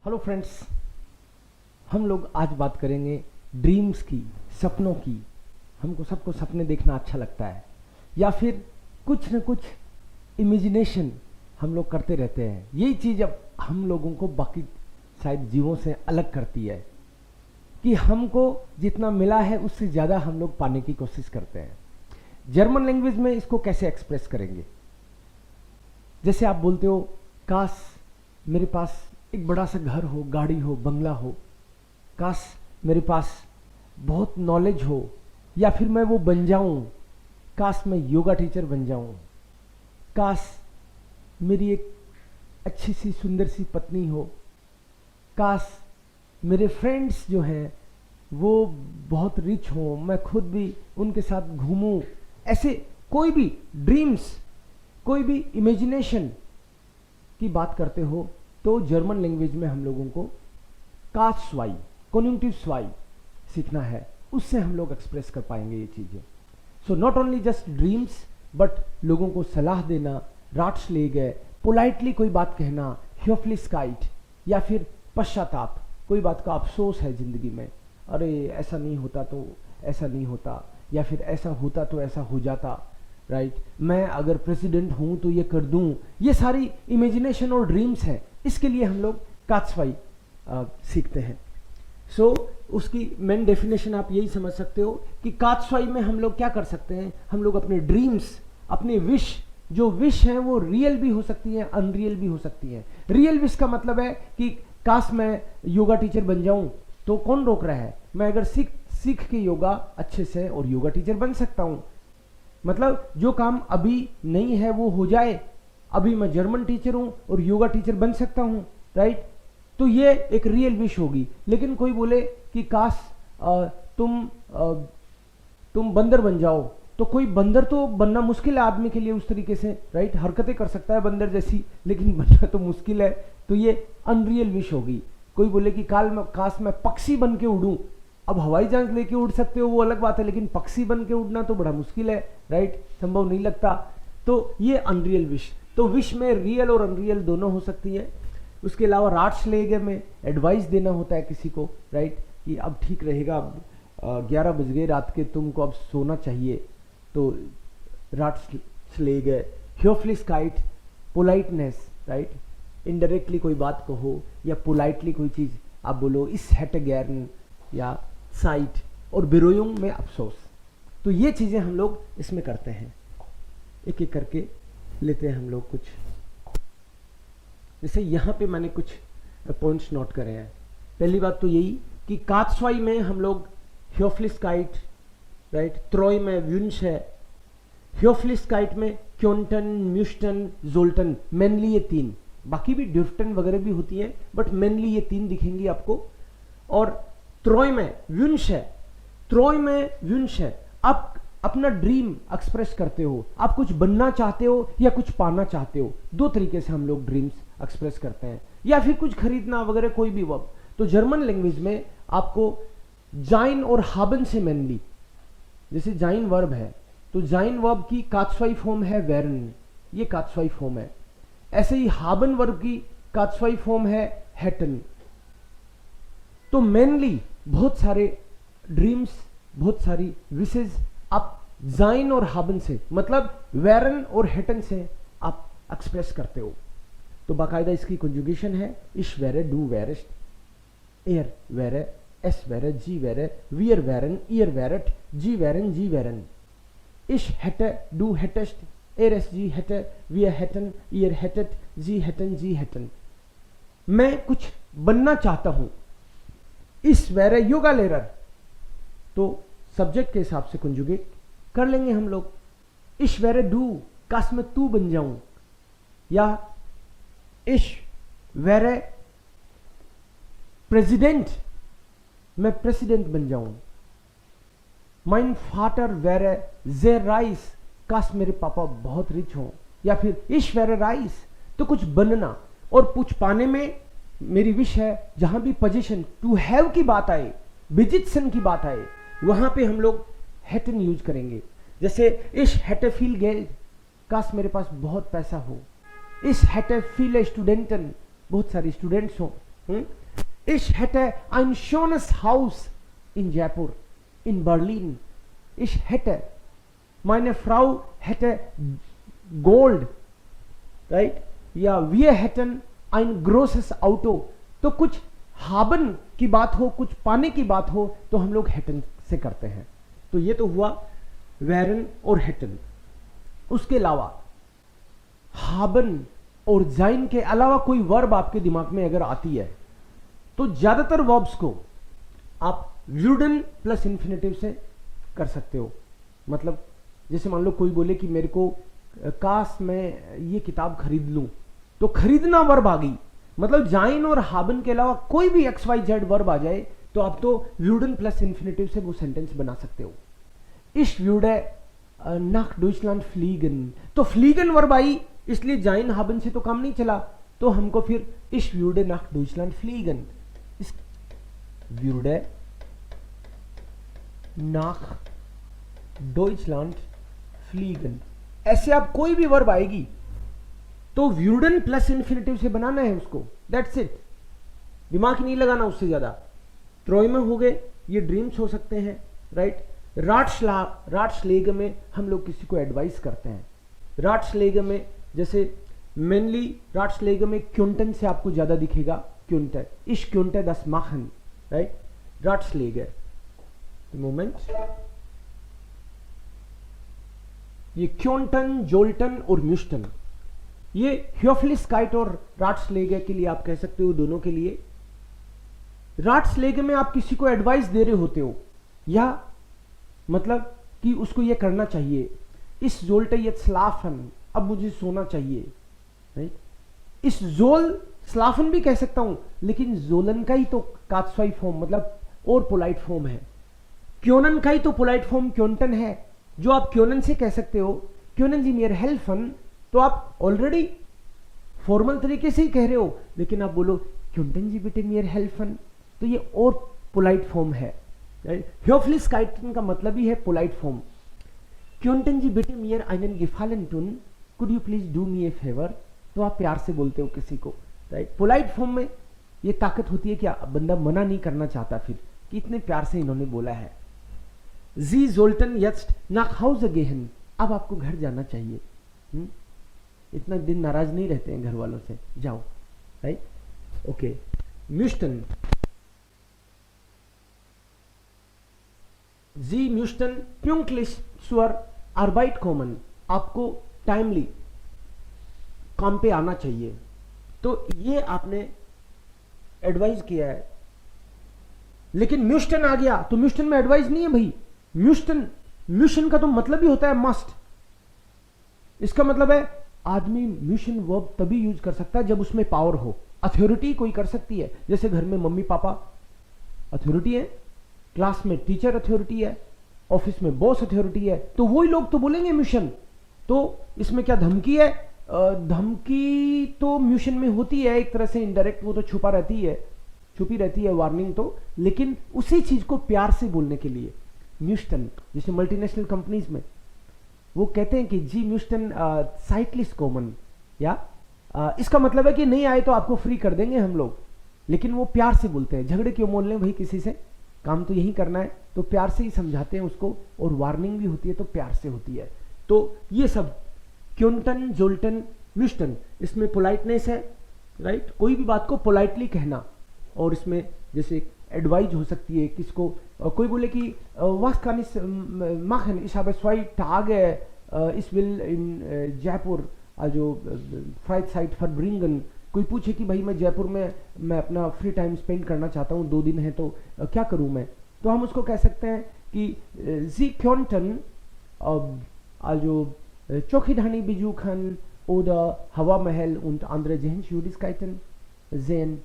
Hello friends, हम लोग आज बात करेंगे ड्रीम्स की, सपनों की। हमको सबको सपने देखना अच्छा लगता है, या फिर कुछ न कुछ इमेजिनेशन हम लोग करते रहते हैं। यही चीज़ अब हम लोगों को बाकी शायद जीवों से अलग करती है कि हमको जितना मिला है उससे ज़्यादा हम लोग पाने की कोशिश करते हैं। जर्मन लैंग्वेज में इसको कैसे एक्सप्रेस करेंगे? जैसे आप बोलते हो, काश मेरे पास एक बड़ा सा घर हो, गाड़ी हो, बंगला हो, काश मेरे पास बहुत नॉलेज हो, या फिर मैं वो बन जाऊं, काश मैं योगा टीचर बन जाऊं, काश मेरी एक अच्छी सी सुंदर सी पत्नी हो, काश मेरे फ्रेंड्स जो हैं वो बहुत रिच हो, मैं खुद भी उनके साथ घूमूं। ऐसे कोई भी ड्रीम्स, कोई भी इमेजिनेशन की बात करते हो तो जर्मन लैंग्वेज में हम लोगों को काश स्वाई, कॉन्जुंक्टिव स्वाई सीखना है, उससे हम लोग एक्सप्रेस कर पाएंगे ये चीज़ें। So not only just dreams, but लोगों को सलाह देना, राट्स ले गए, पोलाइटली कोई बात कहना, ह्योफ्लिस्काइट, या फिर पश्चाताप, कोई बात का अफसोस है ज़िंदगी में, अरे ऐसा नहीं होता तो ऐसा नहीं होता, या फिर ऐसा होता तो ऐसा हो जाता, राइट मैं अगर प्रेसिडेंट हूं तो ये कर दूं। ये सारी इमेजिनेशन और ड्रीम्स हैं, इसके लिए हम लोग कात्स्वाई सीखते हैं। सो उसकी मेन डेफिनेशन आप यही समझ सकते हो कि कात्स्वाई में हम लोग क्या कर सकते हैं, हम लोग अपने ड्रीम्स, अपने विश, जो विश हैं वो रियल भी हो सकती हैं, अनरियल भी हो सकती हैं। रियल विश का मतलब है कि काश मैं योगा टीचर बन जाऊं, तो कौन रोक रहा है? मैं अगर सीख के योगा अच्छे से और योगा टीचर बन सकता हूं। मतलब जो काम अभी नहीं है वो हो जाए, अभी मैं जर्मन टीचर हूं और योगा टीचर बन सकता हूं, राइट? तो ये एक रियल विश होगी। लेकिन कोई बोले कि काश तुम बंदर बन जाओ, तो कोई बंदर तो बनना मुश्किल है आदमी के लिए उस तरीके से, राइट? हरकतें कर सकता है बंदर जैसी, लेकिन बनना तो मुश्किल है, तो ये अनरियल विश होगी। कोई बोले कि काश मैं पक्षी बन के उड़ूं। अब हवाई जहाज लेके उड़ सकते हो वो अलग बात है, लेकिन पक्षी बन के उड़ना तो बड़ा मुश्किल है, राइट? संभव नहीं लगता। तो ये अनरियल विश। तो विश में रियल और अनरियल दोनों हो सकती है। उसके अलावा राट्स लेगे में एडवाइस देना होता है किसी को, राइट? कि अब ठीक रहेगा, अब 11 बज गए रात के, तुमको अब सोना चाहिए, तो राट्स ले गए। ह्योफ्लिस्काइट, पोलाइटनेस, राइट? इनडायरेक्टली कोई बात कहो या पोलाइटली कोई चीज़ आप बोलो, इस हैट गैरन या साइट, और बिरोयुंग में अफसोस। तो ये चीज़ें हम लोग इसमें करते हैं। एक एक करके लेते हैं हम लोग कुछ। जैसे यहाँ पे मैंने कुछ पॉइंट्स नोट करे हैं। पहली बात तो यही कि कात्स्वाई में हम लोग ह्योफ्लिस्काइट, राइट? त्रोय में व्यूंश है, ह्योफ्लिस्काइट में क्योंटन, म्यूस्टन, जोल्टन, मेनली ये 3, बाकी भी ड्यूफ्टन वगैरह भी होती है, बट मेनली ये 3 दिखेंगी आपको। और त्रोय में व्यूंश है, त्रोय में व्यूंश है। आप अपना ड्रीम एक्सप्रेस करते हो, आप कुछ बनना चाहते हो या कुछ पाना चाहते हो, 2 तरीके से हम लोग ड्रीम्स एक्सप्रेस करते हैं, या फिर कुछ खरीदना वगैरह, कोई भी वर्ब। तो जर्मन लैंग्वेज में आपको जाइन और हाबन से मेनली, जैसे जाइन वर्ब है तो जाइन वर्ब की कात्स्वाई फॉर्म है वेरन, ये कात्स्वाई फॉर्म है। ऐसे ही हाबन वर्ब की कात्स्वाई फॉर्म है हैटन। तो मेनली बहुत सारे ड्रीम्स, बहुत सारी विशेज आप जाइन और हाबन से, मतलब वेरन और हेटन से आप एक्सप्रेस करते हो। तो बाकायदा इसकी कंजुगेशन है, इश वेरे, डू वेरेस्ट, एर वेरे, एस वेरे, जी वेरे, वियर वेरन, ईयर वेरेट, जी वेरन, जी वेरन। इश हेटे, डू हेटेस्ट, एर एस जी हेटे, वियर हेटन, ईयर हेटेट, जी हेटन, जी हेटन। मैं कुछ बनना चाहता हूं, इस वेरे योगा लेरर, तो सब्जेक्ट के हिसाब से कंजुगेट कर लेंगे हम लोग। इश वेरे डू, काश मैं तू बन जाऊं, या इश वेरे प्रेसिडेंट, मैं प्रेसिडेंट बन जाऊं। माइन फाटर वेरे जे राइस, काश मेरे पापा बहुत रिच हों, या फिर इश वेरे राइस, तो कुछ बनना और कुछ पाने में मेरी विश है। जहां भी पोजीशन, टू हैव की बात आए, बिजिटसन की बात आए, वहां पे हम लोग हैटन यूज करेंगे। जैसे इश हैटे फील गेल्ड, काश मेरे पास बहुत पैसा हो। इस हैटे फील स्टूडेंटन, बहुत सारे स्टूडेंट्स हों, Ich hätte ein schönes Haus in Jaipur, in Berlin. Ich hätte, meine Frau hätte Gold, right, या wir hätten ein großes Auto. तो कुछ हाबन की बात हो, कुछ पाने की बात हो, तो हम लोग हैटन से करते हैं. तो ये तो हुआ वेरन और हैटन. उसके अलावा हाबन और जाइन के अलावा कोई वर्ब आपके दिमाग में अगर आती है तो ज्यादातर वर्ब्स को आप वुडन प्लस इन्फिनेटिव से कर सकते हो. मतलब जैसे मान लो कोई बोले कि मेरे को काश मैं ये किताब खरीद लूं, तो खरीदना वर्ब आ गई. मतलब जाइन और हाबन के अलावा कोई भी एक्स वाई जेड वर्ब आ जाए तो आप तो वुडन प्लस इन्फिनेटिव से वो सेंटेंस बना सकते हो. इश würde nach Deutschland fliegen. तो फ्लीगन वर्ब आई, इसलिए जाइन हाबन से तो काम नहीं चला, तो हमको फिर इश würde nach Deutschland fliegen. इस würde nach Deutschland fliegen. ऐसे आप कोई भी वर्ब आएगी तो व्यूडन प्लस इन्फिनेटिव से बनाना है उसको. That's it. दिमाग नहीं लगाना उससे ज्यादा. ट्रोइमे हो गए, ये ड्रीम्स हो सकते हैं, राइट. राट्सलेग में हम लोग किसी को एडवाइस करते हैं. राट्सलेग में जैसे मेनली राट्सलेग में क्योंटन से आपको ज्यादा दिखेगा. क्योंटे, इश क्योंटे दस माखन, राइट. राट्सलेग मोमेंट, ये क्योंटन, जोल्टन और म्यूस्टन, ये ह्योफ्लिस्काइट और राट्सलेगे के लिए आप कह सकते हो, दोनों के लिए. राट्सलेगे में आप किसी को एडवाइस दे रहे होते हो, या मतलब कि उसको ये करना चाहिए. इस जोल्टे ये स्लाफन, अब मुझे सोना चाहिए, राइट. इस जोल स्लाफन भी कह सकता हूं, लेकिन जोलन का ही तो कात्सवाई फॉर्म मतलब और पोलाइट फॉर्म है. क्योनन का ही तो पोलाइट फॉर्म क्योंटन है, जो आप क्योनन से कह सकते हो. क्योनन जी मेरे हेल्फन, तो आप ऑलरेडी फॉर्मल तरीके से ही कह रहे हो, लेकिन आप बोलो क्योंटन जी बेटे मेरे हेल्फन, तो ये और पोलाइट फॉर्म है. ह्योफ्लिस्काइटन का मतलब ही है पोलाइट फॉर्म. क्योंटन जी बेटे मियर einen gefallen tun, could you please do me a favor, तो आप प्यार से बोलते हो किसी को, राइट. पोलाइट फॉर्म में ये ताकत होती है कि बंदा मना नहीं करना चाहता फिर, कि इतने प्यार से इन्होंने बोला है. Sie sollten jetzt nach Hause gehen, अब आपको घर जाना चाहिए. इतना दिन नाराज नहीं रहते हैं घर वालों से, जाओ, राइट. ओके. म्यूस्टन, जी म्यूस्टन pünktlich zur Arbeit kommen, आपको टाइमली काम पे आना चाहिए. तो ये आपने एडवाइस किया है. लेकिन म्यूस्टन आ गया तो म्यूस्टन में एडवाइस नहीं है भाई. म्यूशन का तो मतलब ही होता है मस्ट. इसका मतलब है आदमी म्यूशन वर्ब तभी यूज कर सकता है जब उसमें पावर हो. अथॉरिटी कोई कर सकती है, जैसे घर में मम्मी पापा अथॉरिटी है, क्लास में टीचर अथॉरिटी है, ऑफिस में बॉस अथॉरिटी है, तो वही लोग तो बोलेंगे म्यूशन. तो इसमें क्या धमकी है? धमकी तो म्यूशन में होती है एक तरह से इनडायरेक्ट, वो तो छुपा रहती है, छुपी रहती है वार्निंग तो, लेकिन उसी चीज को प्यार से बोलने के लिए म्यूस्टन. जैसे मल्टीनेशनल कंपनीज में वो कहते हैं कि जी म्यूस्टन साइटलिस्ट कॉमन, या इसका मतलब है कि नहीं आए तो आपको फ्री कर देंगे हम लोग, लेकिन वो प्यार से बोलते हैं. झगड़े क्यों मोल लें भाई किसी से, काम तो यही करना है, तो प्यार से ही समझाते हैं उसको. और वार्निंग भी होती है तो प्यार से होती है. तो ये सब क्योंटन, जोल्टन, म्यूस्टन, इसमें पोलाइटनेस है, राइट. कोई भी बात को पोलाइटली कहना. और इसमें जैसे एडवाइज हो सकती है किसको, कोई बोले कि was kann ich machen, ich habe 2 Tage, ich will in Jaipur जो फ्राइड verbringen. कोई पूछे कि भाई मैं जयपुर में मैं अपना फ्री टाइम स्पेंड करना चाहता हूँ, 2 दिन है, तो क्या करूँ मैं, तो हम उसको कह सकते हैं कि Sie könnten also Chokidhani besuchen oder Hawa Mahal und andere Sehenswürdigkeiten sehen.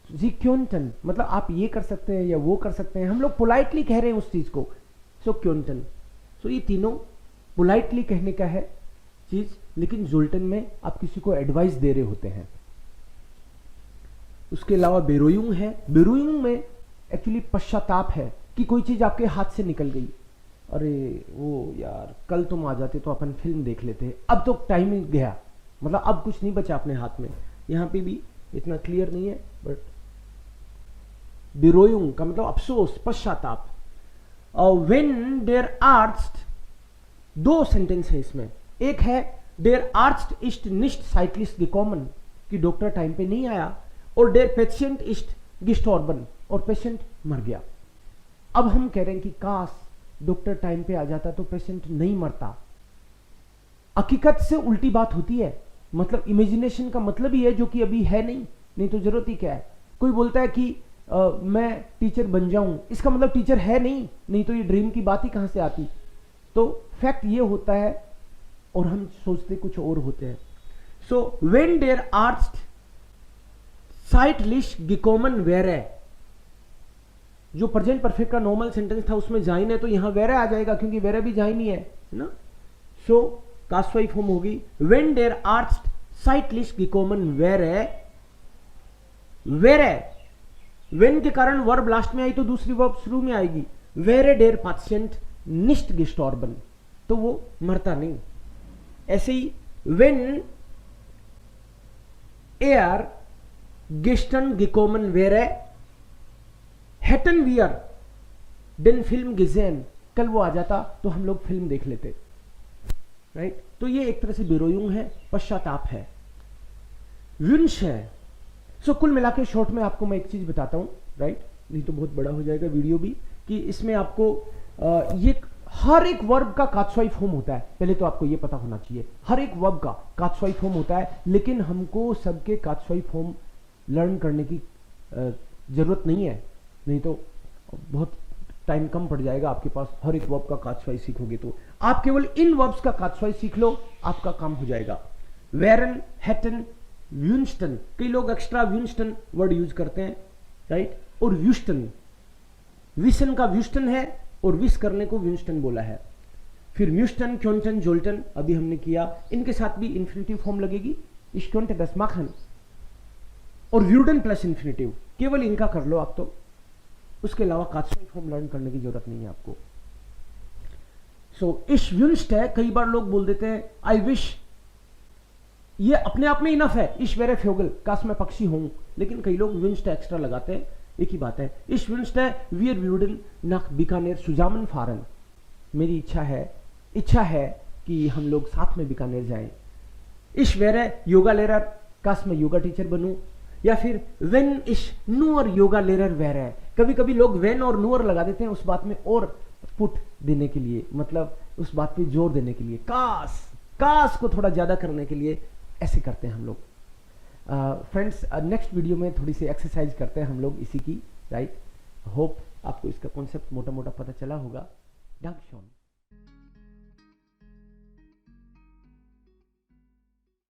जी क्योंटन मतलब आप ये कर सकते हैं या वो कर सकते हैं, हम लोग पोलाइटली कह रहे हैं उस चीज को. सो क्योंटन, सो ये तीनों पोलाइटली कहने का है चीज, लेकिन जोल्टन में आप किसी को एडवाइस दे रहे होते हैं. उसके अलावा बेरोयुंग है. बेरोयुंग में एक्चुअली पश्चाताप है कि कोई चीज आपके हाथ से निकल गई. अरे वो यार कल तुम आ जाते तो अपन फिल्म देख लेते, अब तो टाइम ही गया, मतलब अब कुछ नहीं बचा अपने हाथ में. यहाँ पे भी इतना क्लियर नहीं है, बट बिरोयुंग का मतलब अफसोस, पश्चाताप। व्हेन देयर आर्स्ट, दो सेंटेंस है इसमें, एक है देयर आर्स्ट इस्ट निस्ट साइक्लिस्ट गेकॉमन कि डॉक्टर टाइम पे नहीं आया, और देयर पेशेंट इस्ट गिस्टॉर्बन और पेशेंट मर गया। अब हम कह रहे हैं कि काश डॉक्टर टाइम पे आ जाता तो पेशेंट नहीं मरता। हकीकत से उल्टी बात होती है, मतलब इमेजिनेशन का मतलब ही है जो कि अभी है नहीं तो जरूरत ही क्या है। कोई बोलता है कि मैं टीचर बन जाऊं, इसका मतलब टीचर है नहीं तो ये ड्रीम की बात ही कहां से आती। तो फैक्ट ये होता है और हम सोचते कुछ और होते हैं। सो व्हेन देयर आर्स्ट साइटलिश गिकोमन वेरे, जो प्रेजेंट परफेक्ट का नॉर्मल सेंटेंस था उसमें जाइन है तो यहां वेरे आ जाएगा क्योंकि वेरे भी जाइन ही है ना। सो कास्वाई फॉर्म होगी व्हेन देयर आर्स्ट साइटलिश गिकोमन वेरे। वेरे वेन के कारण वर्ब लास्ट में आई तो दूसरी वर्ब शुरू में आएगी। वेरे डेयर पेशेंट निस्ट गिस्टॉर्बन, तो वो मरता नहीं। ऐसे ही वेन एयर गिस्टन गिकोमन वेरे हेटन वियर डेन फिल्म गिजेन, कल वो आ जाता तो हम लोग फिल्म देख लेते, राइट। तो ये एक तरह से बिरोयुंग है, पश्चाताप है, विंश है। सो कुल मिला के शॉर्ट में आपको मैं एक चीज बताता हूं, राइट, नहीं तो बहुत बड़ा हो जाएगा वीडियो भी, कि इसमें आपको ये हर एक वर्ब का कात्सवाई फॉर्म होता है। पहले तो आपको ये पता होना चाहिए हर एक वर्ब का कात्सवाई फॉर्म होता है, लेकिन हमको सबके कात्सवाई फॉर्म लर्न करने की जरूरत नहीं है, नहीं तो बहुत टाइम कम पड़ जाएगा आपके पास। हर एक वर्ब का कात्सवाई सीखोगे तो आप केवल इन वर्ब्स का कात्सवाई सीख लो, आपका काम हो जाएगा। वेरन, हेटन, व्यूंस्टन, कई लोग एक्स्ट्रा व्यूंस्टन वर्ड यूज करते हैं, राइट, और व्यूस्टन, विसन का व्यूस्टन है और विस करने को व्यूंस्टन बोला है। फिर म्यूस्टन, क्योंटन, जोल्टन अभी हमने किया, इनके साथ भी इंफिनिटिव फॉर्म लगेगी, इश्क्योंटे दस माखन और व्यूडन प्लस इंफिनिटिव, केवल इनका कर लो आप तो, उसके अलावा कात्सवाई फॉर्म लर्न करने की जरूरत नहीं है आपको। सो इश व्यूंस्ट है, कई बार लोग बोल देते हैं आई विश, ये अपने आप में इनफ है, इश वेरे फ्योगल, काश मैं पक्षी हूं, लेकिन कई लोग विंस्ट एक्स्ट्रा लगाते हैं, एक ही बात है। इश विंस्ट है वीर व्यूडन नक बीकानेर सुजामन फारन, मेरी इच्छा है कि हम लोग साथ में बीकानेर जाएं। इश वेरे योगा लेरर, काश मैं योगा टीचर बनूं। या फिर वेन इश नूअर योगा लेरर वेरे, कभी कभी लोग वेन और नूअर लगा देते हैं उस बात में और पुट देने के लिए, मतलब उस बात पे जोर देने के लिए, काश को थोड़ा ज्यादा करने के लिए ऐसे करते हैं हम लोग। फ्रेंड्स, नेक्स्ट वीडियो में थोड़ी सी एक्सरसाइज करते हैं हम लोग इसी की, राइट। होप आपको इसका कॉन्सेप्ट मोटा मोटा पता चला होगा। डंक शॉन।